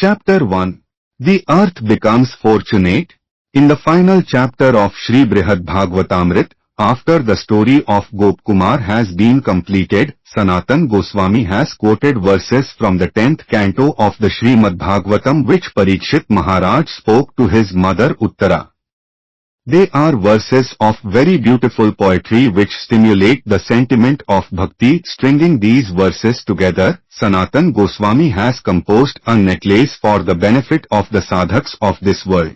Chapter 1. The earth becomes fortunate. In the final chapter of Shri Brihad Bhagavatamrit, after the story of Gopkumar has been completed, Sanatan Goswami has quoted verses from the 10th canto of the Srimad Bhagavatam which Parikshit Maharaj spoke to his mother Uttara. They are verses of very beautiful poetry which stimulate the sentiment of bhakti. Stringing these verses together, Sanatan Goswami has composed a necklace for the benefit of the sadhaks of this world.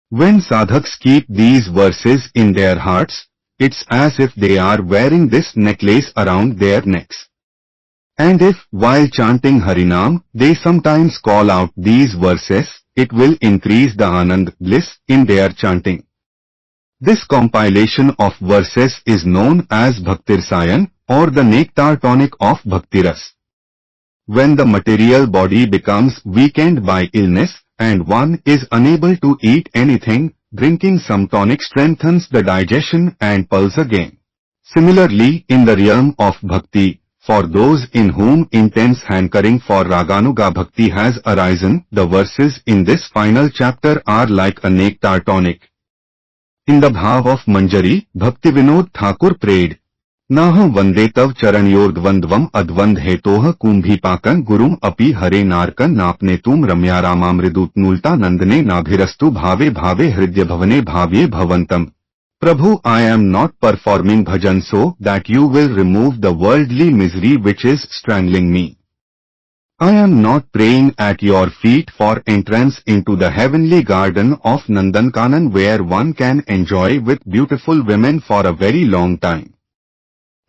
When sadhaks keep these verses in their hearts, it's as if they are wearing this necklace around their necks. And if, while chanting Harinam, they sometimes call out these verses, it will increase the Anand bliss in their chanting. This compilation of verses is known as Bhakti Rasāyana or the nectar tonic of Bhakti Ras. When the material body becomes weakened by illness and one is unable to eat anything, drinking some tonic strengthens the digestion and pulse again. Similarly, in the realm of bhakti, for those in whom intense hankering for Raganuga bhakti has arisen, the verses in this final chapter are like a nectar tonic. In the bhav of Manjari, Bhakti Vinod Thakur prayed, Naha vande tav charanyordvandvam advand hetoha kumbhipakan gurum api hare narkan napne tum ramya ramamridutnulta nandane nabhirastu bhave bhave hridya bhavane bhavye bhavantam. Prabhu, I am not performing bhajan so that you will remove the worldly misery which is strangling me. I am not praying at your feet for entrance into the heavenly garden of Nandankanan where one can enjoy with beautiful women for a very long time.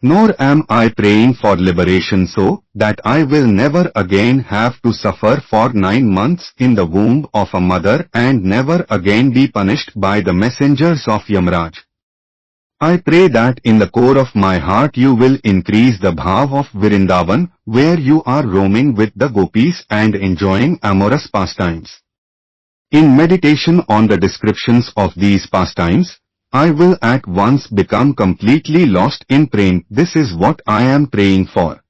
Nor am I praying for liberation so that I will never again have to suffer for 9 months in the womb of a mother and never again be punished by the messengers of Yamraj. I pray that in the core of my heart you will increase the bhav of Vrindavan, where you are roaming with the gopis and enjoying amorous pastimes. In meditation on the descriptions of these pastimes, I will at once become completely lost in praying. This is what I am praying for.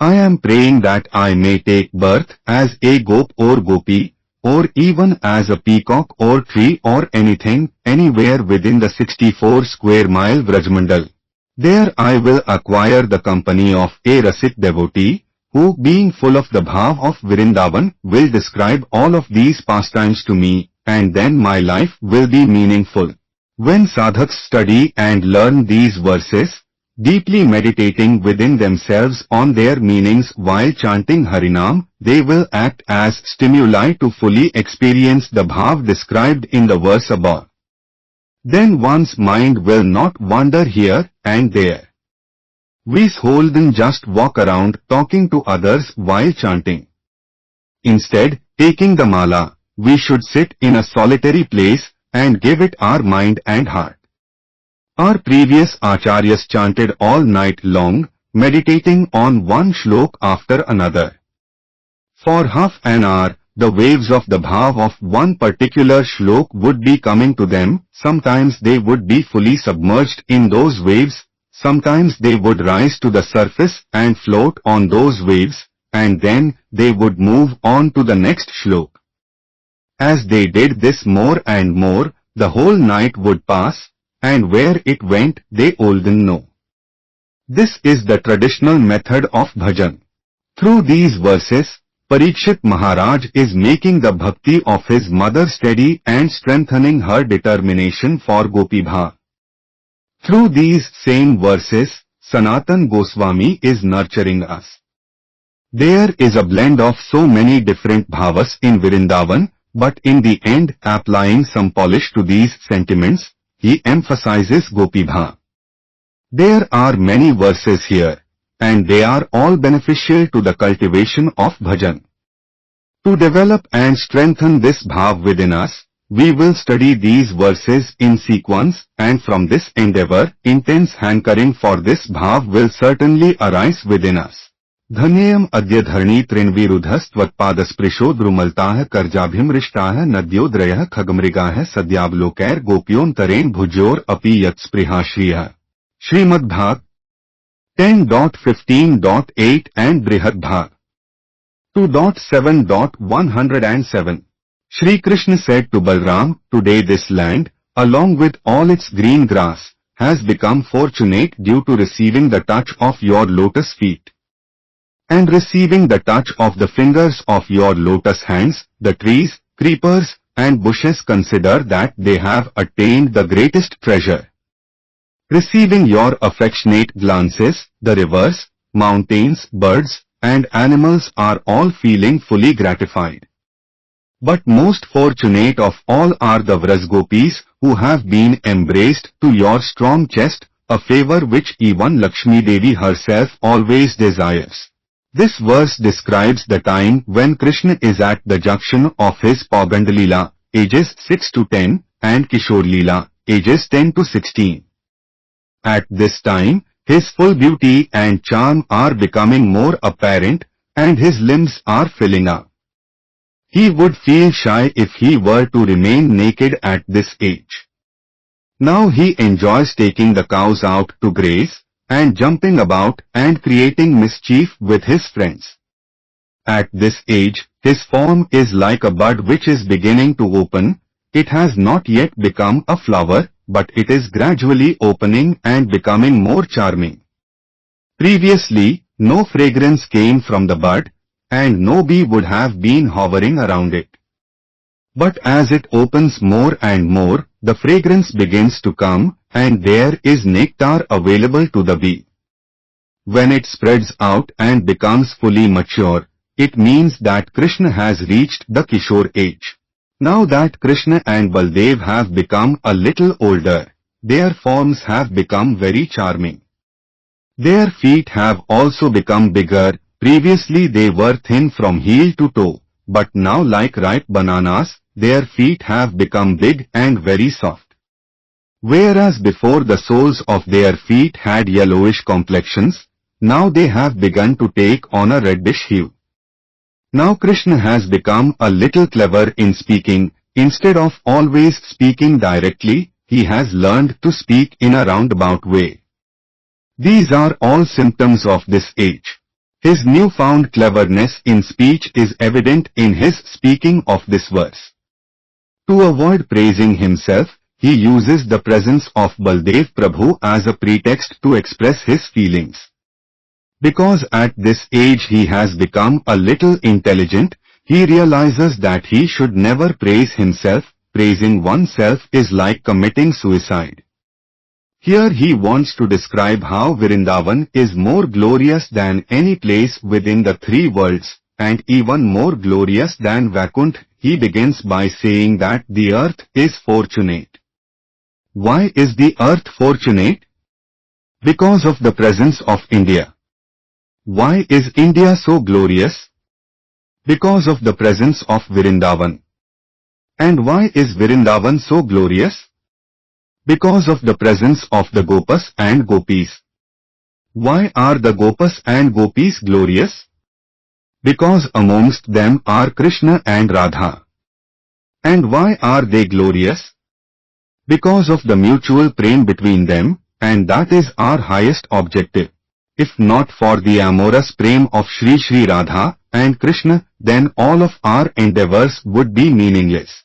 I am praying that I may take birth as a gop or gopi, or even as a peacock or tree or anything, anywhere within the 64 square mile Vrajmandal. There I will acquire the company of a Rasit devotee, who being full of the bhav of Vrindavan will describe all of these pastimes to me, and then my life will be meaningful. When sadhaks study and learn these verses, deeply meditating within themselves on their meanings while chanting Harinam, they will act as stimuli to fully experience the bhav described in the verse above. Then one's mind will not wander here and there. We shouldn't just walk around talking to others while chanting. Instead, taking the mala, we should sit in a solitary place and give it our mind and heart. Our previous acharyas chanted all night long, meditating on one shlok after another. For half an hour, the waves of the bhav of one particular shlok would be coming to them. Sometimes they would be fully submerged in those waves, sometimes they would rise to the surface and float on those waves, and then they would move on to the next shlok. As they did this more and more, the whole night would pass, and where it went they wouldn't know. This is the traditional method of bhajan. Through these verses, Parikshit Maharaj is making the bhakti of his mother steady and strengthening her determination for Gopi Bha. Through these same verses, Sanatan Goswami is nurturing us. There is a blend of so many different bhavas in Vrindavan, but in the end, applying some polish to these sentiments, he emphasizes Gopi Bha. There are many verses here, and they are all beneficial to the cultivation of bhajan. To develop and strengthen this bhav within us, we will study these verses in sequence, and from this endeavor, intense hankering for this bhav will certainly arise within us. धन्येयम अद्य धरणी त्रिन्विरुधस्त्वत्पादस्पृशो द्रुमलताः कर्जाभिमृष्टाः नद्योद्रयः खगमृगाः सद्यावलोकैर् गोप्योऽन्तरेण भुज्योर अपि यत्स्पृहा श्रियः. श्रीमद्भाग 10.15.8 and Brihad Bhag 2.7.107 Shri Krishna said to Balram, "Today this land, along with all its green grass, has become fortunate due to receiving the touch of your lotus feet. And receiving the touch of the fingers of your lotus hands, the trees, creepers, and bushes consider that they have attained the greatest treasure. Receiving your affectionate glances, the rivers, mountains, birds, and animals are all feeling fully gratified. But most fortunate of all are the Vrajgopis who have been embraced to your strong chest, a favor which even Lakshmi Devi herself always desires." This verse describes the time when Krishna is at the junction of his Paugandalila, ages 6 to 10, and Kishore Leela, ages 10 to 16. At this time, his full beauty and charm are becoming more apparent, and his limbs are filling up. He would feel shy if he were to remain naked at this age. Now he enjoys taking the cows out to graze, and jumping about and creating mischief with his friends. At this age, his form is like a bud which is beginning to open. It has not yet become a flower, but it is gradually opening and becoming more charming. Previously, no fragrance came from the bud, and no bee would have been hovering around it. But as it opens more and more, the fragrance begins to come, and there is nectar available to the bee. When it spreads out and becomes fully mature, it means that Krishna has reached the Kishore age. Now that Krishna and Baldev have become a little older, their forms have become very charming. Their feet have also become bigger. Previously they were thin from heel to toe, but now like ripe bananas, their feet have become big and very soft. Whereas before the soles of their feet had yellowish complexions, now they have begun to take on a reddish hue. Now Krishna has become a little clever in speaking. Instead of always speaking directly, he has learned to speak in a roundabout way. These are all symptoms of this age. His newfound cleverness in speech is evident in his speaking of this verse. To avoid praising himself, he uses the presence of Baldev Prabhu as a pretext to express his feelings. Because at this age he has become a little intelligent, he realizes that he should never praise himself. Praising oneself is like committing suicide. Here he wants to describe how Vrindavan is more glorious than any place within the three worlds, and even more glorious than Vaikuntha. He begins by saying that the earth is fortunate. Why is the earth fortunate? Because of the presence of India. Why is India so glorious? Because of the presence of Vrindavan. And why is Vrindavan so glorious? Because of the presence of the Gopas and Gopis. Why are the Gopas and Gopis glorious? Because amongst them are Krishna and Radha. And why are they glorious? Because of the mutual prem between them, and that is our highest objective. If not for the amorous prem of Shri Radha and Krishna, then all of our endeavors would be meaningless.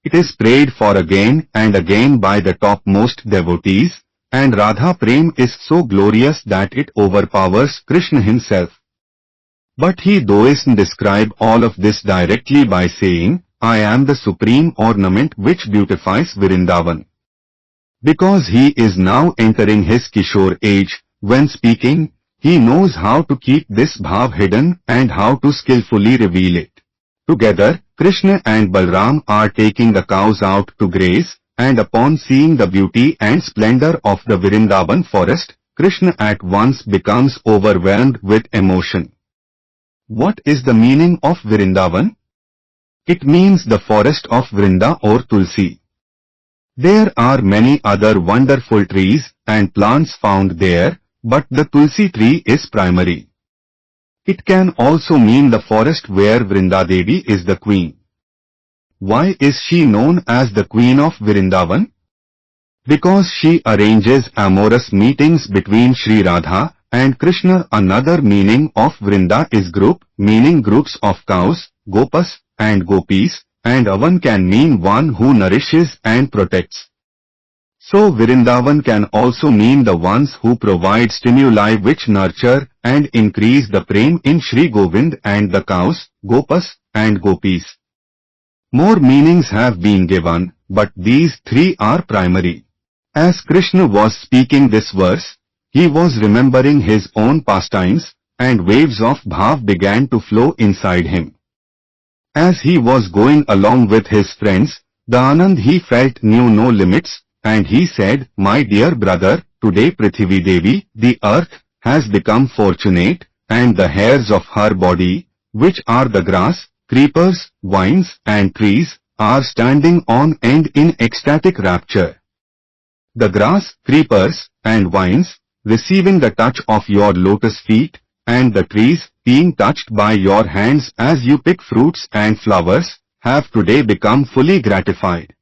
It is prayed for again and again by the topmost devotees, and Radha Prem is so glorious that it overpowers Krishna himself. But he doesn't describe all of this directly by saying, "I am the supreme ornament which beautifies Vrindavan." Because he is now entering his Kishore age, when speaking, he knows how to keep this bhav hidden and how to skillfully reveal it. Together, Krishna and Balram are taking the cows out to graze, and upon seeing the beauty and splendor of the Vrindavan forest, Krishna at once becomes overwhelmed with emotion. What is the meaning of Vrindavan? It means the forest of Vrinda or Tulsi. There are many other wonderful trees and plants found there, but the Tulsi tree is primary. It can also mean the forest where Vrinda Devi is the queen. Why is she known as the queen of Vrindavan? Because she arranges amorous meetings between Sri Radha and Krishna. Another meaning of Vrinda is group, meaning groups of cows, gopas, and gopis, and Avan can mean one who nourishes and protects. So Vrindavan can also mean the ones who provide stimuli which nurture and increase the prem in Shri Govind and the cows, gopas, and gopis. More meanings have been given, but these three are primary. As Krishna was speaking this verse, he was remembering his own pastimes, and waves of bhav began to flow inside him. As he was going along with his friends, the Anand he felt knew no limits, and he said, "My dear brother, today Prithvi Devi, the earth, has become fortunate, and the hairs of her body, which are the grass, creepers, vines, and trees, are standing on end in ecstatic rapture. The grass, creepers, and vines, receiving the touch of your lotus feet, and the trees, being touched by your hands as you pick fruits and flowers, have today become fully gratified.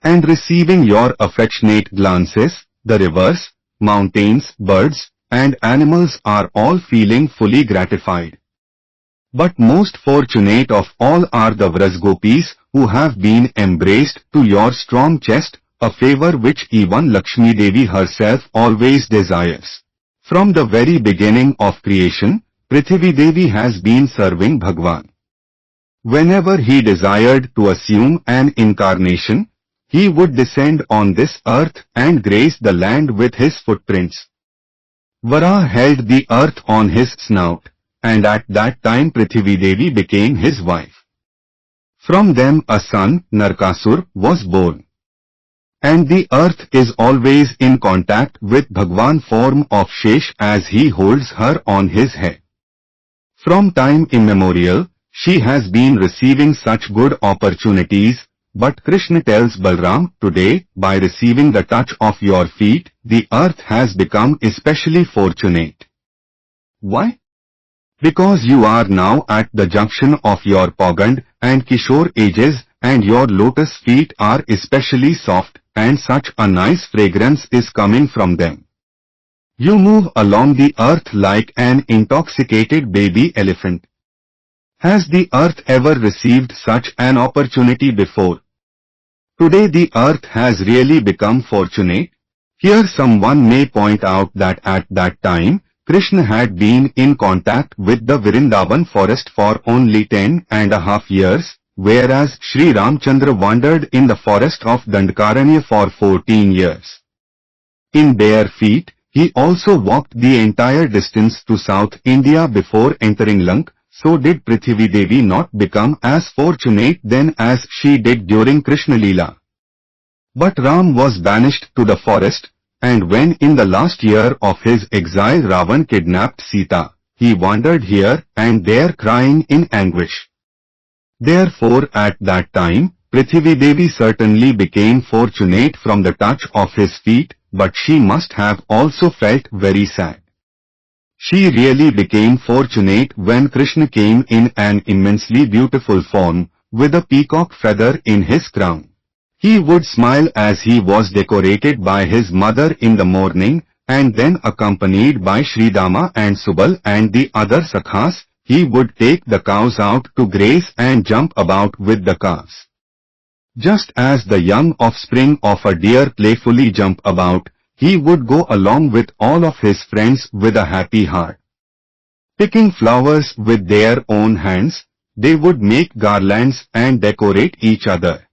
And receiving your affectionate glances, the rivers, mountains, birds, and animals are all feeling fully gratified. But most fortunate of all are the Vrajgopis who have been embraced to your strong chest, a favor which even Lakshmi Devi herself always desires. From the very beginning of creation, Prithvi Devi has been serving Bhagwan. Whenever he desired to assume an incarnation, he would descend on this earth and grace the land with his footprints. Varaha held the earth on his snout, and at that time Prithvi Devi became his wife. From them a son, Narkasur, was born. And the earth is always in contact with Bhagwan form of Shesh as he holds her on his head. From time immemorial, she has been receiving such good opportunities, but Krishna tells Balram, today, by receiving the touch of your feet, the earth has become especially fortunate. Why? Because you are now at the junction of your Pogand and Kishore ages, and your lotus feet are especially soft, and such a nice fragrance is coming from them. You move along the earth like an intoxicated baby elephant. Has the earth ever received such an opportunity before? Today the earth has really become fortunate. Here someone may point out that at that time, Krishna had been in contact with the Vrindavan forest for only 10.5 years, whereas Sri Ramchandra wandered in the forest of Dandakaranya for 14 years. In bare feet, he also walked the entire distance to South India before entering Lanka. So did Prithvi Devi not become as fortunate then as she did during Krishna Leela? But Ram was banished to the forest, and when in the last year of his exile Ravan kidnapped Sita, he wandered here and there crying in anguish. Therefore at that time, Prithvi Devi certainly became fortunate from the touch of his feet, but she must have also felt very sad. She really became fortunate when Krishna came in an immensely beautiful form, with a peacock feather in his crown. He would smile as he was decorated by his mother in the morning, and then accompanied by Sridama and Subal and the other Sakhas, he would take the cows out to graze and jump about with the calves. Just as the young offspring of a deer playfully jump about, he would go along with all of his friends with a happy heart. Picking flowers with their own hands, they would make garlands and decorate each other.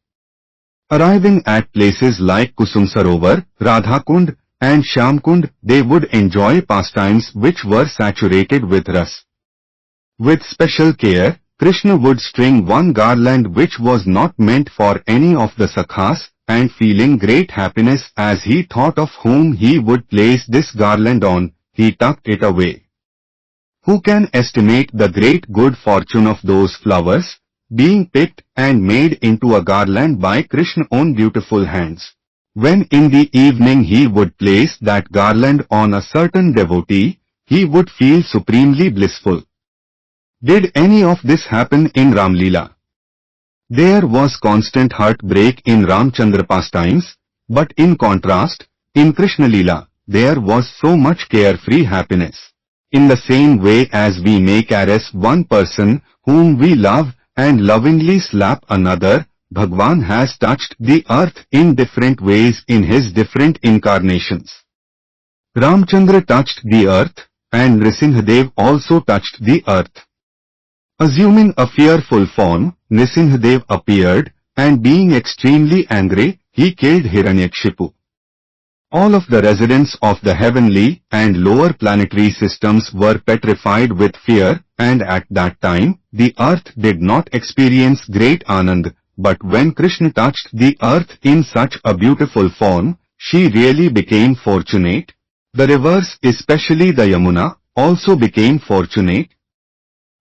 Arriving at places like Kusum Sarovar, Radhakund, and Shyamkund, they would enjoy pastimes which were saturated with ras. With special care, Krishna would string one garland which was not meant for any of the Sakhas, and feeling great happiness as he thought of whom he would place this garland on, he tucked it away. Who can estimate the great good fortune of those flowers, being picked and made into a garland by Krishna's own beautiful hands? When in the evening he would place that garland on a certain devotee, he would feel supremely blissful. Did any of this happen in Ramlila? There was constant heartbreak in Ramchandra pastimes, but in contrast, in Krishna Leela, there was so much carefree happiness. In the same way as we may caress one person whom we love and lovingly slap another, Bhagwan has touched the earth in different ways in his different incarnations. Ramchandra touched the earth, and Nrsimhadev also touched the earth. Assuming a fearful form, Nrsimhadev appeared, and being extremely angry, he killed Hiranyakshipu. All of the residents of the heavenly and lower planetary systems were petrified with fear, and at that time, the earth did not experience great Anand, but when Krishna touched the earth in such a beautiful form, she really became fortunate. The rivers, especially the Yamuna, also became fortunate.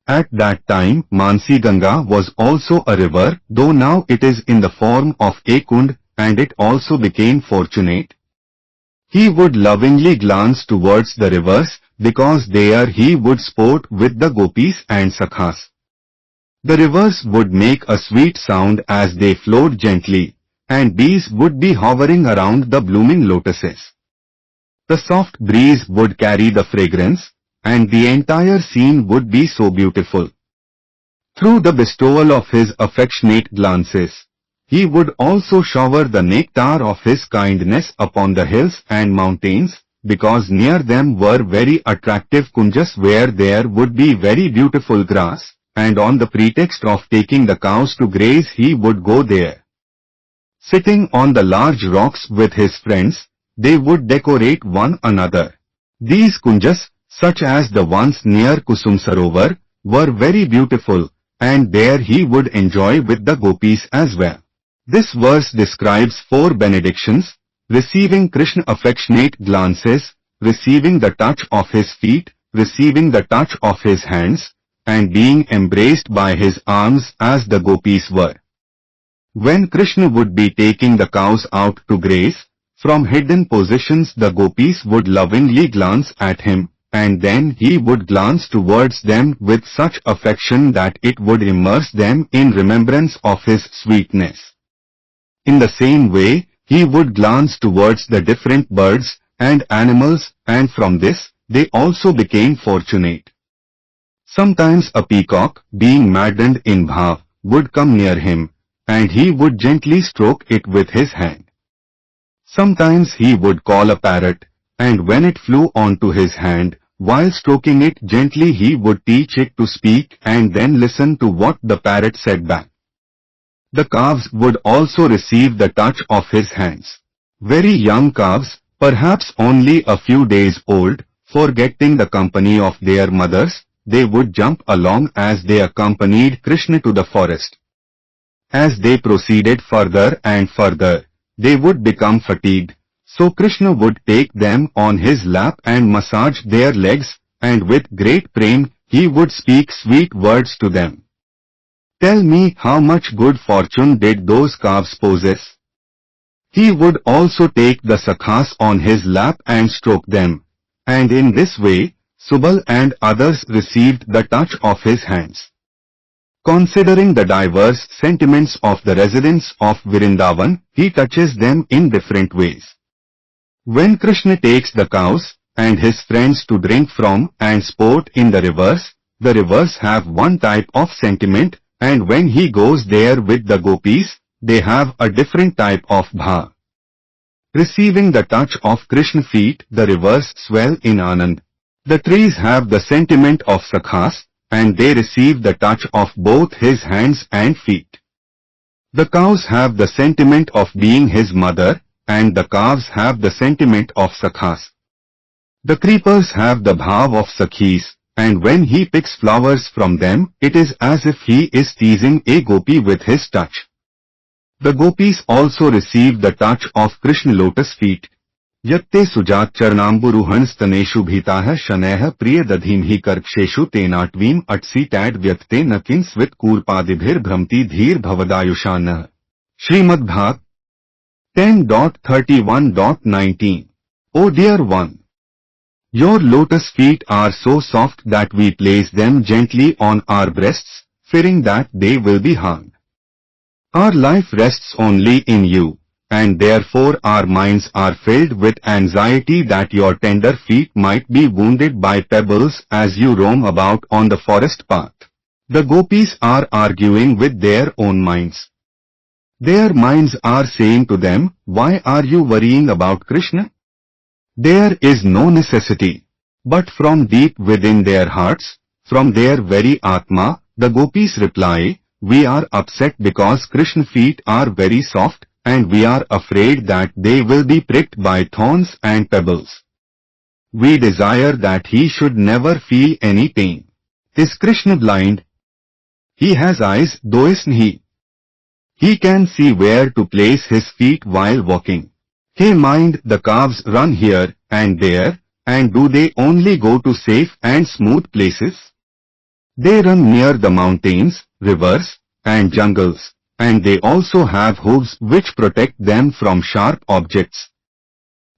At that time, Mansi Ganga was also a river, though now it is in the form of a kund, and it also became fortunate. He would lovingly glance towards the rivers, because there he would sport with the gopis and sakhas. The rivers would make a sweet sound as they flowed gently, and bees would be hovering around the blooming lotuses. The soft breeze would carry the fragrance, and the entire scene would be so beautiful. Through the bestowal of his affectionate glances, he would also shower the nectar of his kindness upon the hills and mountains, because near them were very attractive kunjas where there would be very beautiful grass, and on the pretext of taking the cows to graze he would go there. Sitting on the large rocks with his friends, they would decorate one another. These kunjas, such as the ones near Kusum Sarovar, were very beautiful, and there he would enjoy with the gopis as well. This verse describes 4 benedictions: receiving Krishna affectionate glances, receiving the touch of his feet, receiving the touch of his hands, and being embraced by his arms as the gopis were. When Krishna would be taking the cows out to graze, from hidden positions the gopis would lovingly glance at him, and then he would glance towards them with such affection that it would immerse them in remembrance of his sweetness. In the same way, he would glance towards the different birds and animals, and from this, they also became fortunate. Sometimes a peacock, being maddened in bhav, would come near him, and he would gently stroke it with his hand. Sometimes he would call a parrot, and when it flew onto his hand, while stroking it gently he would teach it to speak and then listen to what the parrot said back. The calves would also receive the touch of his hands. Very young calves, perhaps only a few days old, forgetting the company of their mothers, they would jump along as they accompanied Krishna to the forest. As they proceeded further and further, they would become fatigued, so Krishna would take them on his lap and massage their legs, and with great prem, he would speak sweet words to them. Tell me how much good fortune did those calves possess? He would also take the sakhas on his lap and stroke them, and in this way, Subal and others received the touch of his hands. Considering the diverse sentiments of the residents of Vrindavan, he touches them in different ways. When Krishna takes the cows and his friends to drink from and sport in the rivers have one type of sentiment, and when he goes there with the gopis, they have a different type of bhav. Receiving the touch of Krishna feet, the rivers swell in Anand. The trees have the sentiment of sakhas, and they receive the touch of both his hands and feet. The cows have the sentiment of being his mother, and the calves have the sentiment of sakhas. The creepers have the bhav of sakhis, and when he picks flowers from them, it is as if he is teasing a gopi with his touch. The gopis also receive the touch of Krishna lotus feet. Yatte sujat charnamburuhan staneshu bhitah shaneh priya dadhimhi karksheshu tenatvim atsi tad vyakte nakin svit kurpadibhir bhramti dhir bhavadayushanah. Srimad Bhag 10.31.19. O dear one! Your lotus feet are so soft that we place them gently on our breasts, fearing that they will be harmed. Our life rests only in you, and therefore our minds are filled with anxiety that your tender feet might be wounded by pebbles as you roam about on the forest path. The gopis are arguing with their own minds. Their minds are saying to them, why are you worrying about Krishna? There is no necessity. But from deep within their hearts, from their very Atma, the gopis reply, we are upset because Krishna's feet are very soft, and we are afraid that they will be pricked by thorns and pebbles. We desire that he should never feel any pain. Is Krishna blind? He has eyes, though isn't he? He can see where to place his feet while walking. Hey mind, the calves run here and there, and do they only go to safe and smooth places? They run near the mountains, rivers, and jungles, and they also have hooves which protect them from sharp objects.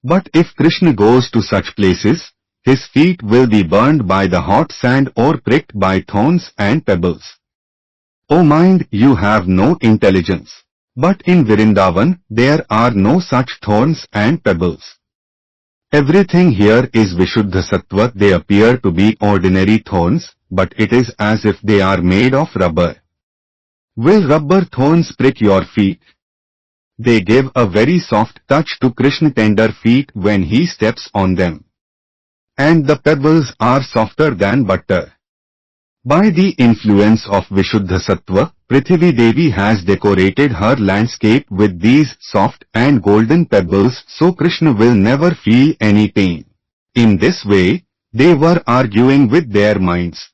But if Krishna goes to such places, his feet will be burned by the hot sand or pricked by thorns and pebbles. O mind, you have no intelligence. But in Vrindavan, there are no such thorns and pebbles. Everything here is Vishuddha Sattva. They appear to be ordinary thorns, but it is as if they are made of rubber. Will rubber thorns prick your feet? They give a very soft touch to Krishna's tender feet when he steps on them. And the pebbles are softer than butter. By the influence of Vishuddha Sattva, Prithvi Devi has decorated her landscape with these soft and golden pebbles so Krishna will never feel any pain. In this way, they were arguing with their minds.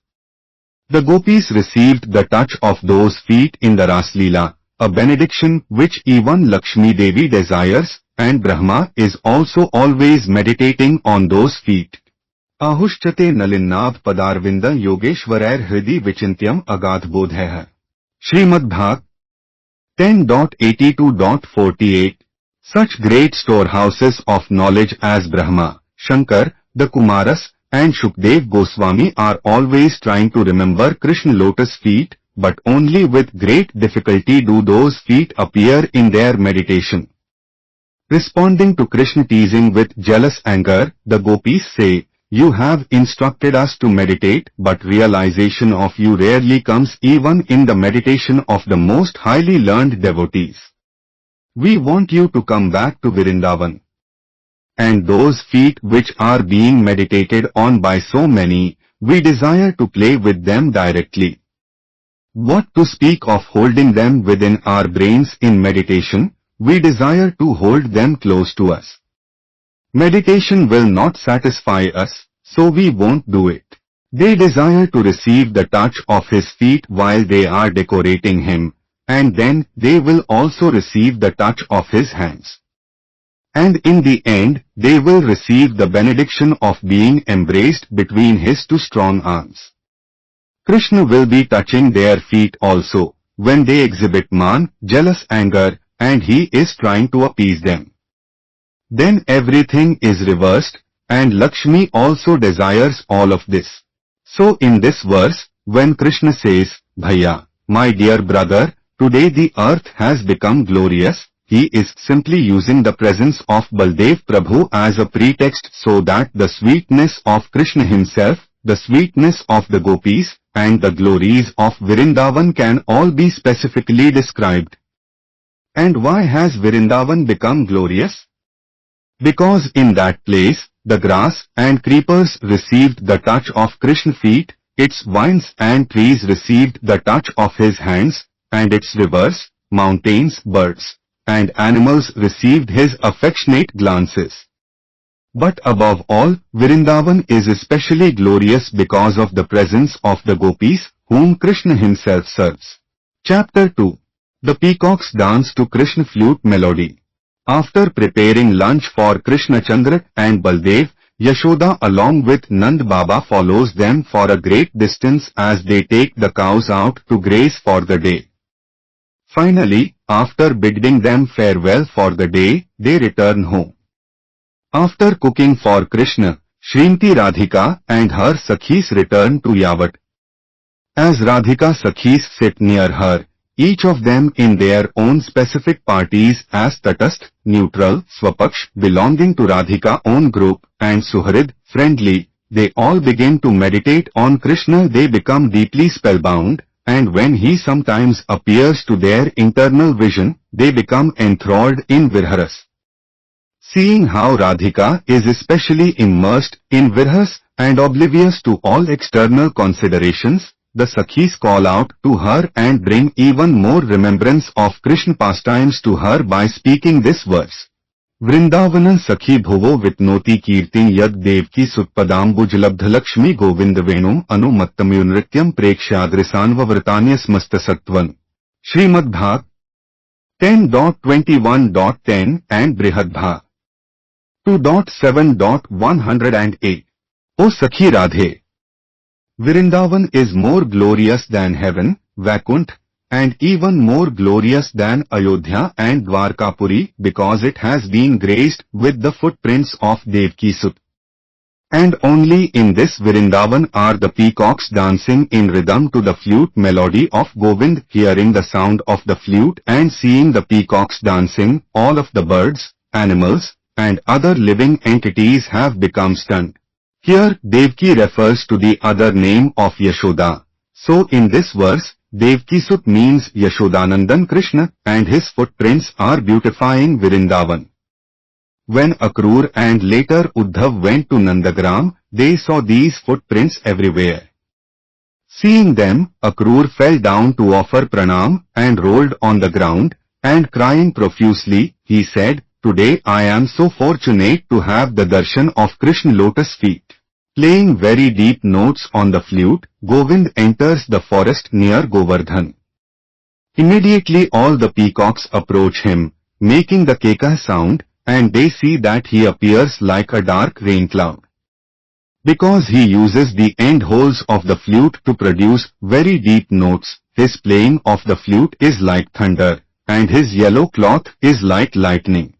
The gopis received the touch of those feet in the Raslila, a benediction which even Lakshmi Devi desires, and Brahma is also always meditating on those feet. Ahushchate nalinnabh padarvinda yogeshwarair hridi vichintyam agadh bodheh. Srimad Bhag 10.82.48. Such great storehouses of knowledge as Brahma, Shankar, the Kumaras, and Shukdev Goswami are always trying to remember Krishna lotus feet, but only with great difficulty do those feet appear in their meditation. Responding to Krishna teasing with jealous anger, the gopis say, you have instructed us to meditate, but realization of you rarely comes even in the meditation of the most highly learned devotees. We want you to come back to Vrindavan. And those feet which are being meditated on by so many, we desire to play with them directly. What to speak of holding them within our brains in meditation, we desire to hold them close to us. Meditation will not satisfy us, so we won't do it. They desire to receive the touch of his feet while they are decorating him, and then they will also receive the touch of his hands. And in the end, they will receive the benediction of being embraced between his two strong arms. Krishna will be touching their feet also, when they exhibit man, jealous anger, and he is trying to appease them. Then everything is reversed, and Lakshmi also desires all of this. So in this verse, when Krishna says, Bhaiya, my dear brother, today the earth has become glorious, he is simply using the presence of Baldev Prabhu as a pretext so that the sweetness of Krishna himself, the sweetness of the gopis, and the glories of Vrindavan can all be specifically described. And why has Vrindavan become glorious? Because in that place, the grass and creepers received the touch of Krishna's feet, its vines and trees received the touch of his hands, and its rivers, mountains, birds, and animals received his affectionate glances. But above all, Vrindavan is especially glorious because of the presence of the gopis, whom Krishna himself serves. Chapter 2. The peacocks dance to Krishna flute melody. After preparing lunch for Krishna Chandra and Baldev, Yashoda along with Nand Baba follows them for a great distance as they take the cows out to graze for the day. Finally, after bidding them farewell for the day, they return home. After cooking for Krishna, Srimati Radhika and her Sakhis return to Yavat. As Radhika Sakhis sit near her, each of them in their own specific parties as Tatastha, neutral, Swapaksh, belonging to Radhika own group, and Suhrid, friendly, they all begin to meditate on Krishna. They become deeply spellbound, and when he sometimes appears to their internal vision, they become enthralled in Virharas. Seeing how Radhika is especially immersed in Virhas and oblivious to all external considerations, the Sakhis call out to her and bring even more remembrance of Krishna pastimes to her by speaking this verse. Vrindavana Sakhi Bhuvo Vitnoti Kirtin Yad Devki Sutpadambuj Labdhalakshmi Govindavenu Anumattamyunrityam Prekshadrisanva Mastasatvan. Srimad Bhag 10.21.10 and Brihad Bhag 2.7.108. O Sakhi Radhe! Vrindavan is more glorious than heaven, Vaikuntha, and even more glorious than Ayodhya and Dwarkapuri because it has been graced with the footprints of Devki Sut. And only in this Vrindavan are the peacocks dancing in rhythm to the flute melody of Govind. Hearing the sound of the flute and seeing the peacocks dancing, all of the birds, animals, and other living entities have become stunned. Here, Devki refers to the other name of Yashoda. So in this verse, Devki Sut means Yashodanandan Krishna, and his footprints are beautifying Vrindavan. When Akrur and later Uddhav went to Nandagram, they saw these footprints everywhere. Seeing them, Akrur fell down to offer pranam and rolled on the ground, and crying profusely, he said, "Today I am so fortunate to have the darshan of Krishna lotus feet." Playing very deep notes on the flute, Govind enters the forest near Govardhan. Immediately all the peacocks approach him, making the kekah sound, and they see that he appears like a dark rain cloud. Because he uses the end holes of the flute to produce very deep notes, his playing of the flute is like thunder, and his yellow cloth is like lightning.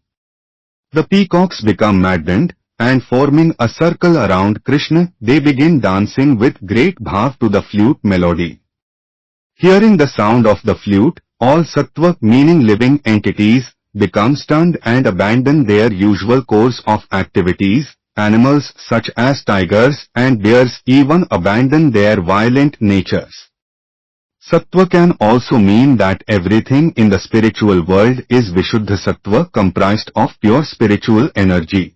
The peacocks become maddened, and forming a circle around Krishna, they begin dancing with great bhav to the flute melody. Hearing the sound of the flute, all sattva, meaning living entities, become stunned and abandon their usual course of activities. Animals such as tigers and bears even abandon their violent natures. Sattva can also mean that everything in the spiritual world is Vishuddha Sattva, comprised of pure spiritual energy.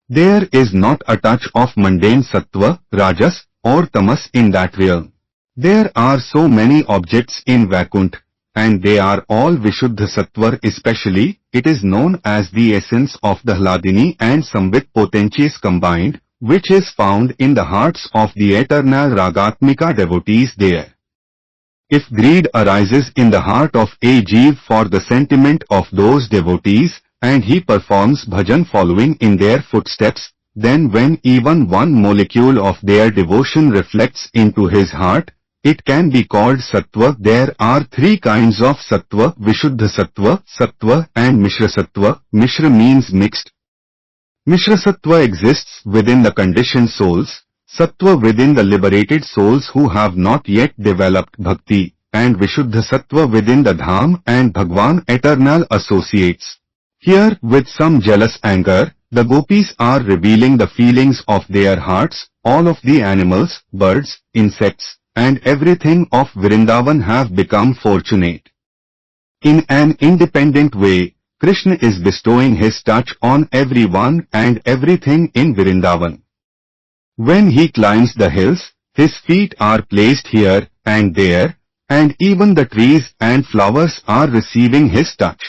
There is not a touch of mundane Sattva, Rajas, or Tamas in that realm. There are so many objects in Vaikuntha, and they are all Vishuddha Sattva. Especially, it is known as the essence of the Hladini and Sambit potencies combined, which is found in the hearts of the eternal Ragatmika devotees there. If greed arises in the heart of a Jeev for the sentiment of those devotees, and he performs bhajan following in their footsteps, then when even one molecule of their devotion reflects into his heart, it can be called Sattva. There are three kinds of Sattva: Vishuddha Sattva, Sattva, and Mishra Sattva. Mishra means mixed. Mishra Sattva exists within the conditioned souls, Sattva within the liberated souls who have not yet developed bhakti, and Vishuddha Sattva within the Dham and Bhagwan eternal associates. Here, with some jealous anger, the gopis are revealing the feelings of their hearts. All of the animals, birds, insects, and everything of Vrindavan have become fortunate. In an independent way, Krishna is bestowing his touch on everyone and everything in Vrindavan. When he climbs the hills, his feet are placed here and there, and even the trees and flowers are receiving his touch.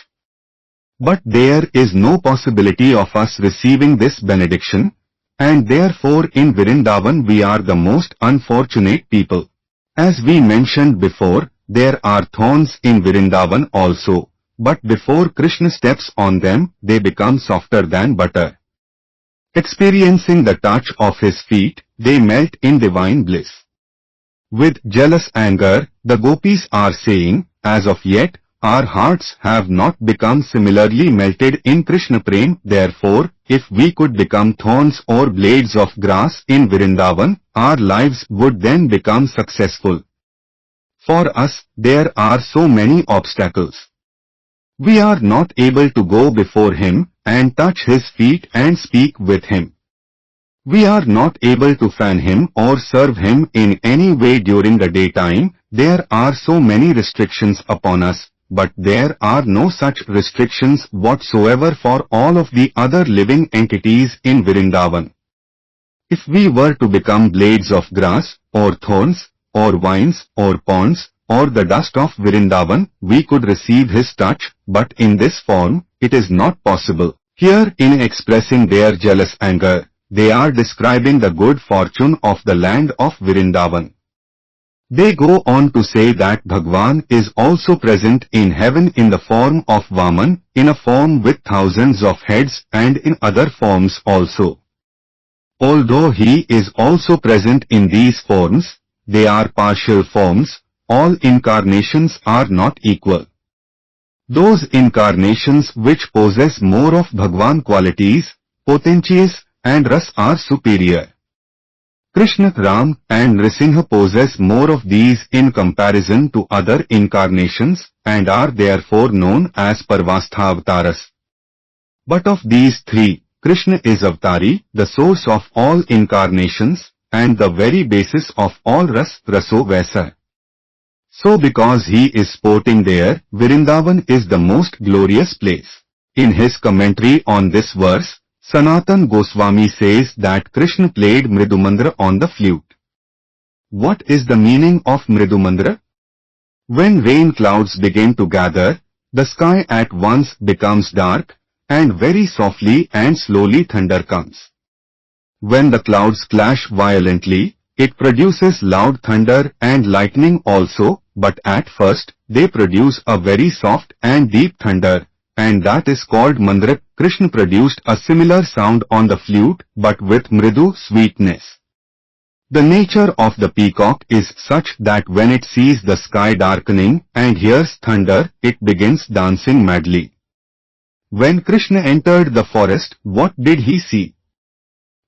But there is no possibility of us receiving this benediction, and therefore in Vrindavan we are the most unfortunate people. As we mentioned before, there are thorns in Vrindavan also, but before Krishna steps on them, they become softer than butter. Experiencing the touch of his feet, they melt in divine bliss. With jealous anger, the gopis are saying, as of yet, our hearts have not become similarly melted in Krishna Prem. Therefore, if we could become thorns or blades of grass in Vrindavan, our lives would then become successful. For us, there are so many obstacles. We are not able to go before him and touch his feet and speak with him. We are not able to fan him or serve him in any way during the daytime. There are so many restrictions upon us, but there are no such restrictions whatsoever for all of the other living entities in Vrindavan. If we were to become blades of grass, or thorns, or vines, or ponds, or the dust of Vrindavan, we could receive his touch, but in this form, it is not possible. Here, in expressing their jealous anger, they are describing the good fortune of the land of Vrindavan. They go on to say that Bhagwan is also present in heaven in the form of Vaman, in a form with thousands of heads and in other forms also. Although he is also present in these forms, they are partial forms. All incarnations are not equal. Those incarnations which possess more of Bhagwan qualities, potentias, and ras are superior. Krishna, Ram, and Nrsimha possess more of these in comparison to other incarnations and are therefore known as Parvasthavataras. But of these three, Krishna is Avatari, the source of all incarnations, and the very basis of all raso vaisa. So because he is sporting there, Vrindavan is the most glorious place. In his commentary on this verse, Sanatan Goswami says that Krishna played Mridumandra on the flute. What is the meaning of Mridumandra? When rain clouds begin to gather, the sky at once becomes dark, and very softly and slowly thunder comes. When the clouds clash violently, it produces loud thunder and lightning also, but at first, they produce a very soft and deep thunder, and that is called Mandra. Krishna produced a similar sound on the flute, but with mridu sweetness. The nature of the peacock is such that when it sees the sky darkening and hears thunder, it begins dancing madly. When Krishna entered the forest, what did he see?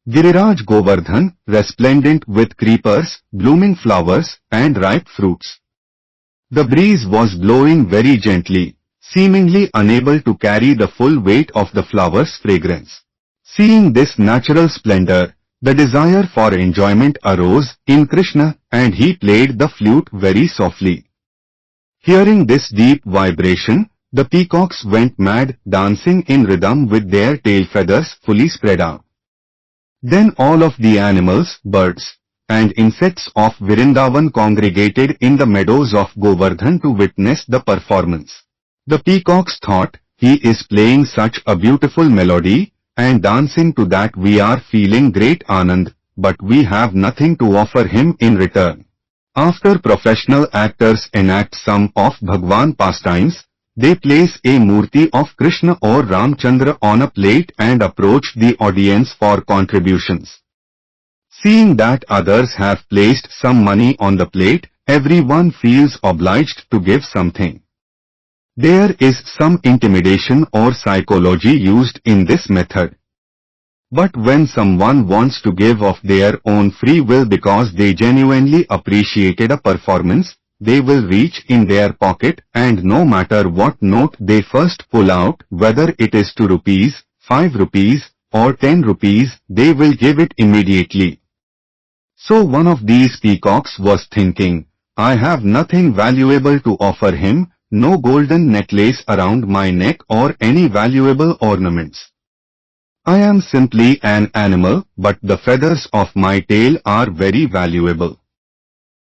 Giriraj Govardhan, resplendent with creepers, blooming flowers, and ripe fruits. The breeze was blowing very gently, seemingly unable to carry the full weight of the flowers' fragrance. Seeing this natural splendor, the desire for enjoyment arose in Krishna, and he played the flute very softly. Hearing this deep vibration, the peacocks went mad, dancing in rhythm with their tail feathers fully spread out. Then all of the animals, birds, and insects of Vrindavan congregated in the meadows of Govardhan to witness the performance. The peacocks thought, he is playing such a beautiful melody, and dancing to that we are feeling great anand, but we have nothing to offer him in return. After professional actors enact some of Bhagwan pastimes, they place a murti of Krishna or Ramchandra on a plate and approach the audience for contributions. Seeing that others have placed some money on the plate, everyone feels obliged to give something. There is some intimidation or psychology used in this method. But when someone wants to give of their own free will because they genuinely appreciated a performance, they will reach in their pocket and no matter what note they first pull out, whether it is 2 rupees, 5 rupees, or 10 rupees, they will give it immediately. So one of these peacocks was thinking, I have nothing valuable to offer him, no golden necklace around my neck or any valuable ornaments. I am simply an animal, but the feathers of my tail are very valuable.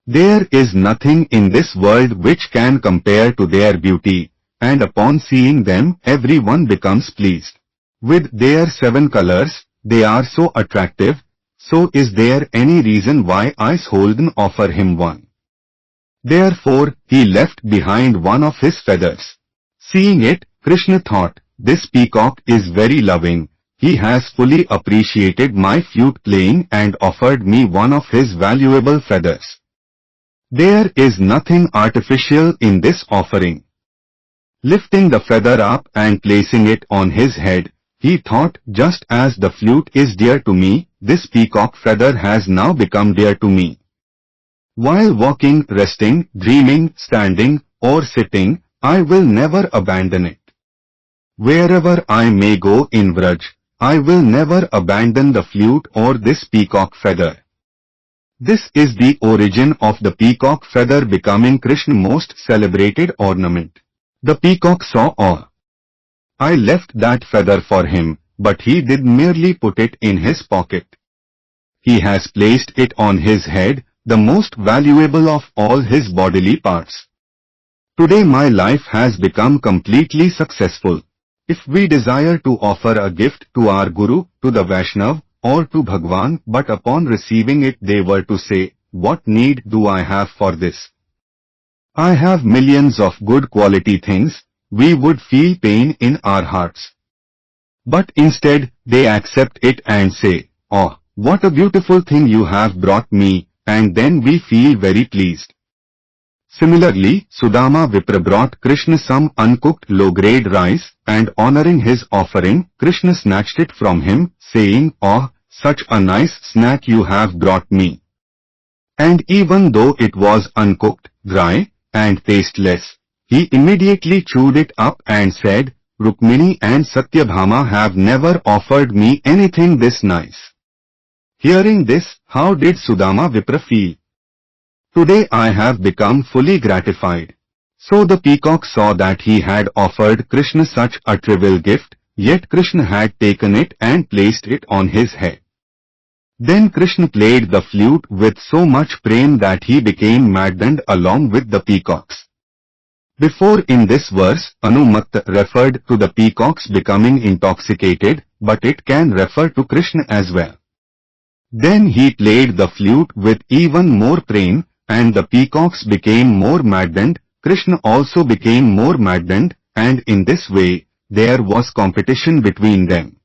There is nothing in this world which can compare to their beauty, and upon seeing them, everyone becomes pleased. With their 7 colors, they are so attractive, so is there any reason why I shouldn't offer him one? Therefore, he left behind one of his feathers. Seeing it, Krishna thought, this peacock is very loving. He has fully appreciated my flute playing and offered me one of his valuable feathers. There is nothing artificial in this offering. Lifting the feather up and placing it on his head, he thought, just as the flute is dear to me, this peacock feather has now become dear to me. While walking, resting, dreaming, standing, or sitting, I will never abandon it. Wherever I may go in Vraj, I will never abandon the flute or this peacock feather. This is the origin of the peacock feather becoming Krishna's most celebrated ornament. The peacock saw awe. I left that feather for him, but he did merely put it in his pocket. He has placed it on his head, the most valuable of all his bodily parts. Today my life has become completely successful. If we desire to offer a gift to our Guru, to the Vaishnav, or to Bhagwan, but upon receiving it they were to say, "What need do I have for this? I have millions of good quality things," we would feel pain in our hearts. But instead, they accept it and say, "Oh, what a beautiful thing you have brought me," and then we feel very pleased. Similarly, Sudama Vipra brought Krishna some uncooked low-grade rice, and honoring his offering, Krishna snatched it from him, saying, "Oh, such a nice snack you have brought me." And even though it was uncooked, dry, and tasteless, he immediately chewed it up and said, "Rukmini and Satyabhama have never offered me anything this nice." Hearing this, how did Sudama Vipra feel? "Today I have become fully gratified." So the peacock saw that he had offered Krishna such a trivial gift, yet Krishna had taken it and placed it on his head. Then Krishna played the flute with so much prema that he became maddened along with the peacocks. Before in this verse, Anumatta referred to the peacocks becoming intoxicated, but it can refer to Krishna as well. Then he played the flute with even more prema, and the peacocks became more maddened, Krishna also became more maddened, and in this way, there was competition between them.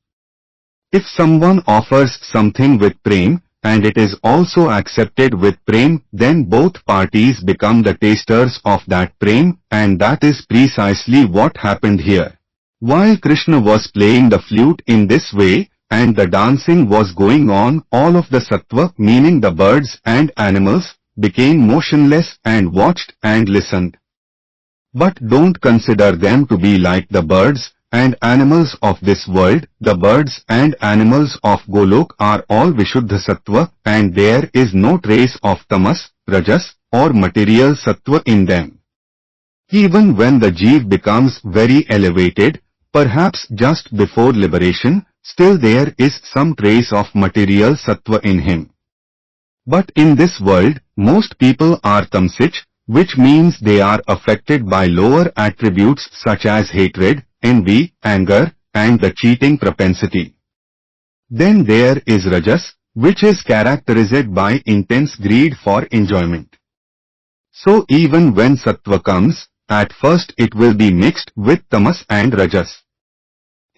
If someone offers something with prema, and it is also accepted with prema, then both parties become the tasters of that prema, and that is precisely what happened here. While Krishna was playing the flute in this way, and the dancing was going on, all of the sattva, meaning the birds and animals, became motionless and watched and listened. But don't consider them to be like the birds and animals of this world. The birds and animals of Golok are all Vishuddha Sattva, and there is no trace of Tamas, Rajas, or material Sattva in them. Even when the Jeev becomes very elevated, perhaps just before liberation, still there is some trace of material Sattva in him. But in this world, most people are tamasic, which means they are affected by lower attributes such as hatred, envy, anger, and the cheating propensity. Then there is Rajas, which is characterized by intense greed for enjoyment. So even when Sattva comes, at first it will be mixed with Tamas and Rajas.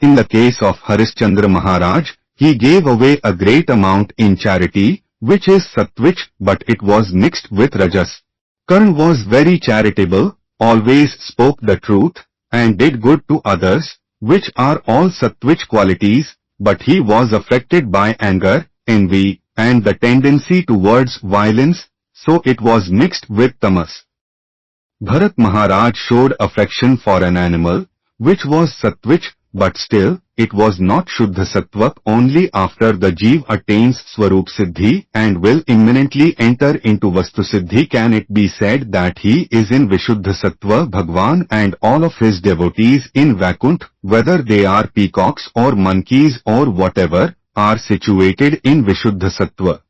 In the case of Harishchandra Maharaj, he gave away a great amount in charity, which is Sattvic, but it was mixed with Rajas. Karn was very charitable, always spoke the truth, and did good to others, which are all Sattvic qualities, but he was affected by anger, envy, and the tendency towards violence, so it was mixed with Tamas. Bharat Maharaj showed affection for an animal, which was Sattvic, but still, it was not Shuddha Sattva. Only after the Jeev attains Swarup Siddhi and will imminently enter into Vastu Siddhi can it be said that he is in Vishuddha Sattva. Bhagwan and all of his devotees in Vaikuntha, whether they are peacocks or monkeys or whatever, are situated in Vishuddha Sattva.